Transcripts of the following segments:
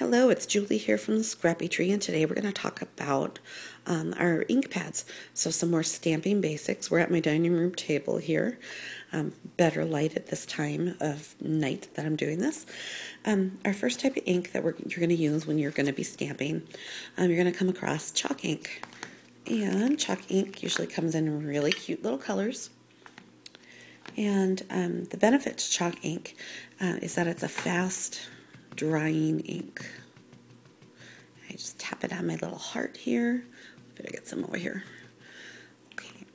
Hello, it's Julie here from the Scrappy Tree, and today we're going to talk about our ink pads. So some more stamping basics. We're at my dining room table here. Better light at this time of night that I'm doing this. Our first type of ink that you're going to use when you're going to be stamping, you're going to come across chalk ink. And chalk ink usually comes in really cute little colors. And the benefit to chalk ink is that it's a fast drying ink. I just tap it on my little heart here. Better get some over here. Okay.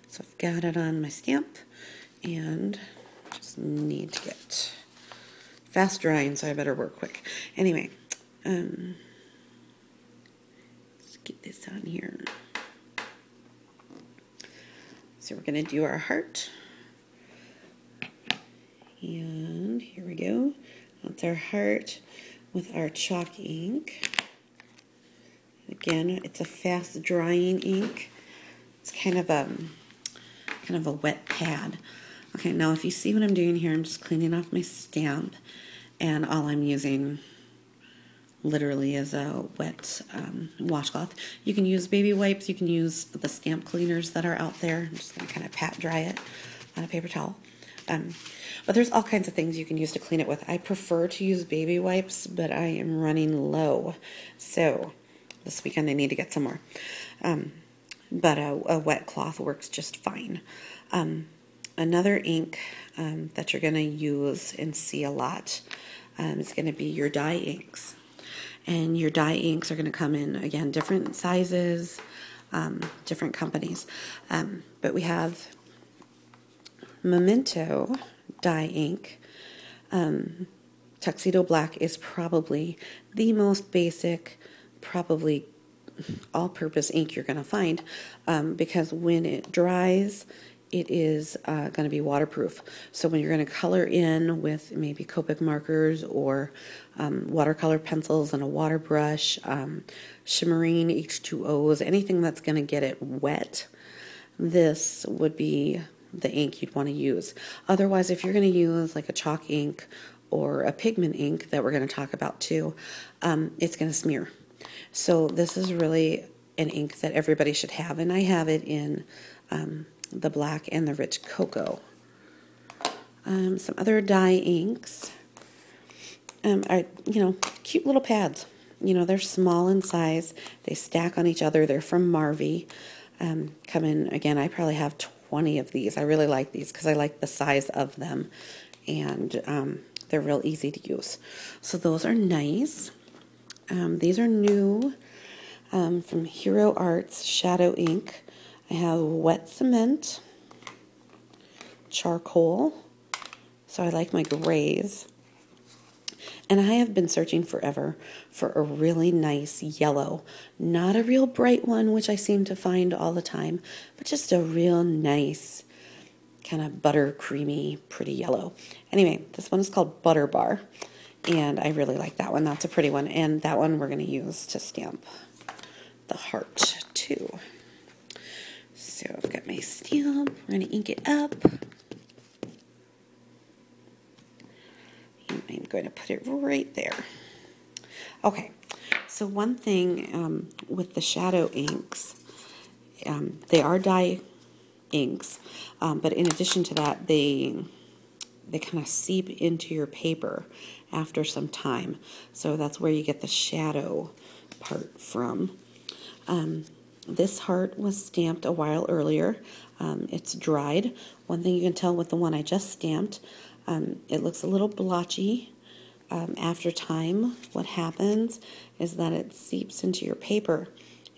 So I've got it on my stamp and just need to get fast drying, so I better work quick. Anyway, let's get this on here. So we're going to do our heart. And here we go. That's our heart with our chalk ink. Again, it's a fast drying ink. It's kind of a wet pad. Okay, now if you see what I'm doing here, I'm just cleaning off my stamp, and all I'm using literally is a wet washcloth. You can use baby wipes. You can use the stamp cleaners that are out there. I'm just going to kind of pat dry it on a paper towel. But there's all kinds of things you can use to clean it with. I prefer to use baby wipes, but I am running low. So this weekend I need to get some more. But a wet cloth works just fine. Another ink that you're going to use and see a lot is going to be your dye inks. And your dye inks are going to come in, again, different sizes, different companies. But we have Memento dye ink. Tuxedo Black is probably the most basic, probably all-purpose ink you're going to find, because when it dries, it is going to be waterproof. So when you're going to color in with maybe Copic markers or watercolor pencils and a water brush, shimmering H2Os, anything that's going to get it wet, this would be the ink you'd want to use. Otherwise, if you're going to use like a chalk ink or a pigment ink that we're going to talk about too, it's going to smear. So this is really an ink that everybody should have, and I have it in the black and the rich cocoa. Some other dye inks are, cute little pads. They're small in size. They stack on each other. They're from Marvy. Come in, again, I probably have 20 of these. I really like these because I like the size of them, and they're real easy to use. So those are nice. These are new from Hero Arts Shadow Ink. I have wet cement, charcoal, so I like my grays. And I have been searching forever for a really nice yellow. Not a real bright one, which I seem to find all the time, but just a real nice, kind of butter creamy, pretty yellow. Anyway, this one is called Butter Bar, and I really like that one. That's a pretty one, and that one we're going to use to stamp the heart too. So I've got my stamp. We're going to ink it up. I'm going to put it right there. Okay, so one thing with the shadow inks, they are dye inks, but in addition to that, they kind of seep into your paper after some time. So that's where you get the shadow part from. This heart was stamped a while earlier. It's dried. One thing you can tell with the one I just stamped, it looks a little blotchy. After time, what happens is that it seeps into your paper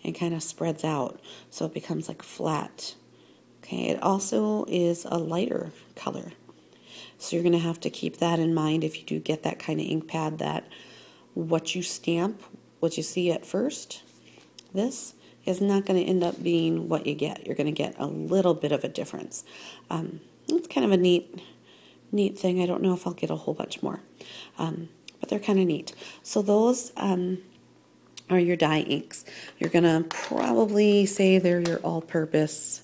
and kind of spreads out, so it becomes like flat. Okay, it also is a lighter color. So you're going to have to keep that in mind if you do get that kind of ink pad, that what you stamp, what you see at first, this is not going to end up being what you get. You're going to get a little bit of a difference. It's kind of a neat thing. I don't know if I'll get a whole bunch more, but they're kind of neat. So those are your dye inks. You're going to probably say they're your all-purpose.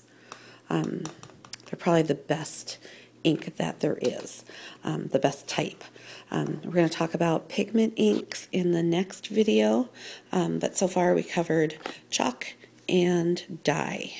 They're probably the best ink that there is, the best type. We're going to talk about pigment inks in the next video, but so far we covered chalk and dye.